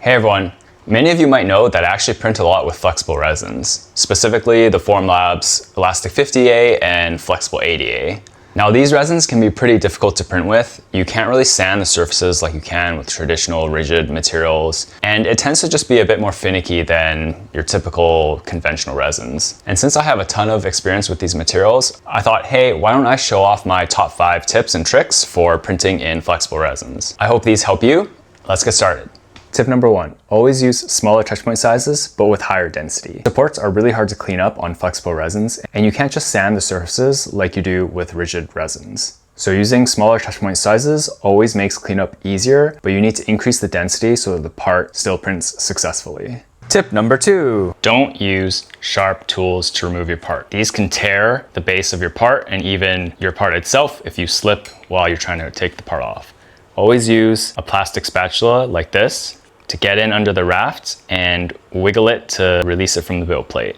Hey everyone, many of you might know that I actually print a lot with flexible resins, specifically the Formlabs Elastic 50A and Flexible 80A. Now these resins can be pretty difficult to print with. You can't really sand the surfaces like you can with traditional rigid materials, and it tends to just be a bit more finicky than your typical conventional resins. And since I have a ton of experience with these materials, I thought, hey, why don't I show off my top 5 tips and tricks for printing in flexible resins. I hope these help you. Let's get started. Tip number 1, always use smaller touchpoint sizes, but with higher density. Supports are really hard to clean up on flexible resins, and you can't just sand the surfaces like you do with rigid resins. So using smaller touchpoint sizes always makes cleanup easier, but you need to increase the density so that the part still prints successfully. Tip number 2, don't use sharp tools to remove your part. These can tear the base of your part and even your part itself if you slip while you're trying to take the part off. Always use a plastic spatula like this to get in under the raft and wiggle it to release it from the build plate.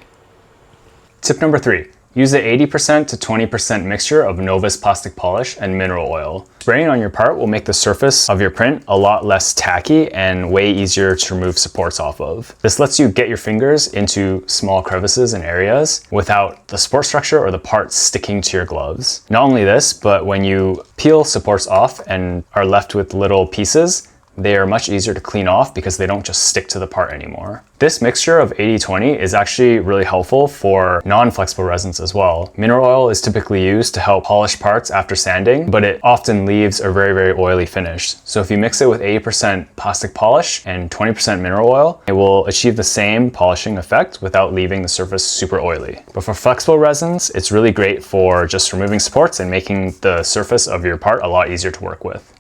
Tip number 3, use an 80% to 20% mixture of Novus plastic polish and mineral oil. Spraying on your part will make the surface of your print a lot less tacky and way easier to remove supports off of. This lets you get your fingers into small crevices and areas without the support structure or the part sticking to your gloves. Not only this, but when you peel supports off and are left with little pieces, they are much easier to clean off because they don't just stick to the part anymore. This mixture of 80-20 is actually really helpful for non-flexible resins as well. Mineral oil is typically used to help polish parts after sanding, but it often leaves a very oily finish. So if you mix it with 80% plastic polish and 20% mineral oil, it will achieve the same polishing effect without leaving the surface super oily. But for flexible resins, it's really great for just removing supports and making the surface of your part a lot easier to work with.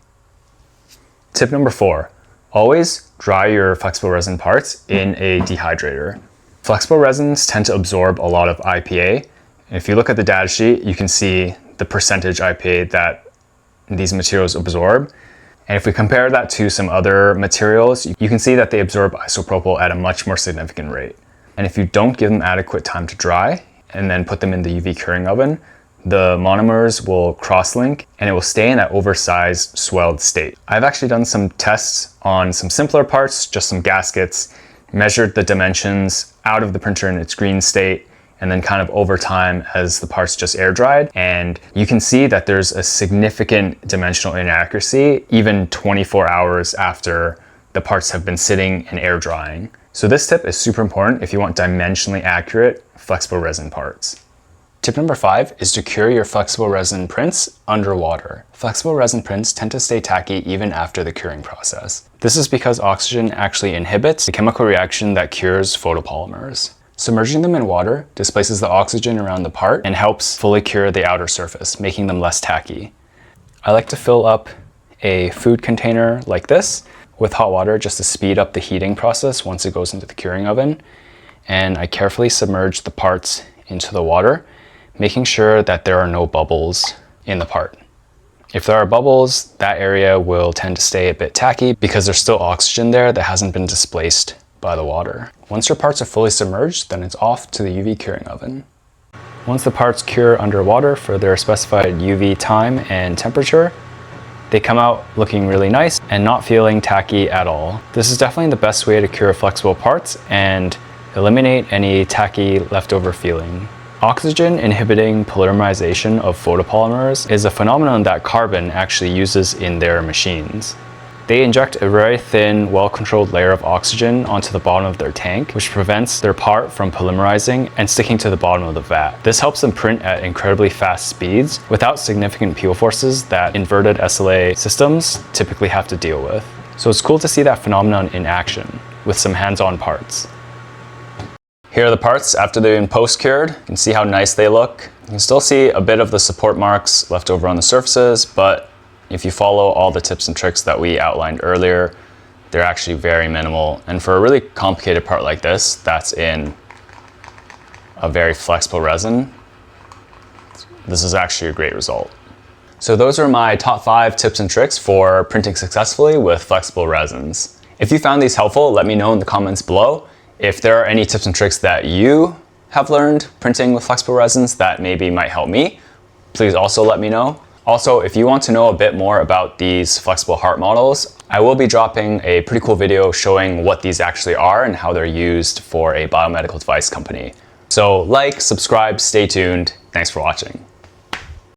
Tip number 4, always dry your flexible resin parts in a dehydrator. Flexible resins tend to absorb a lot of IPA. If you look at the data sheet, you can see the percentage IPA that these materials absorb. And if we compare that to some other materials, you can see that they absorb isopropyl at a much more significant rate. And if you don't give them adequate time to dry and then put them in the UV curing oven, the monomers will cross-link and it will stay in that oversized, swelled state. I've actually done some tests on some simpler parts, just some gaskets, measured the dimensions out of the printer in its green state, and then kind of over time as the parts just air dried. And you can see that there's a significant dimensional inaccuracy even 24 hours after the parts have been sitting and air drying. So this tip is super important if you want dimensionally accurate flexible resin parts. Tip number 5 is to cure your flexible resin prints underwater. Flexible resin prints tend to stay tacky even after the curing process. This is because oxygen actually inhibits the chemical reaction that cures photopolymers. Submerging them in water displaces the oxygen around the part and helps fully cure the outer surface, making them less tacky. I like to fill up a food container like this with hot water just to speed up the heating process once it goes into the curing oven. And I carefully submerge the parts into the water, making sure that there are no bubbles in the part. If there are bubbles, that area will tend to stay a bit tacky because there's still oxygen there that hasn't been displaced by the water. Once your parts are fully submerged, then it's off to the UV curing oven. Once the parts cure underwater for their specified UV time and temperature, they come out looking really nice and not feeling tacky at all. This is definitely the best way to cure flexible parts and eliminate any tacky leftover feeling. Oxygen inhibiting polymerization of photopolymers is a phenomenon that carbon actually uses in their machines. They inject a very thin, well-controlled layer of oxygen onto the bottom of their tank, which prevents their part from polymerizing and sticking to the bottom of the vat. This helps them print at incredibly fast speeds without significant peel forces that inverted SLA systems typically have to deal with. So it's cool to see that phenomenon in action with some hands-on parts. Here are the parts after they've been post-cured. You can see how nice they look. You can still see a bit of the support marks left over on the surfaces, but if you follow all the tips and tricks that we outlined earlier, they're actually very minimal. And for a really complicated part like this, that's in a very flexible resin, this is actually a great result. So those are my top 5 tips and tricks for printing successfully with flexible resins. If you found these helpful, let me know in the comments below. If there are any tips and tricks that you have learned printing with flexible resins that maybe might help me, please also let me know. Also, if you want to know a bit more about these flexible heart models, I will be dropping a pretty cool video showing what these actually are and how they're used for a biomedical device company. So like, subscribe, stay tuned. Thanks for watching.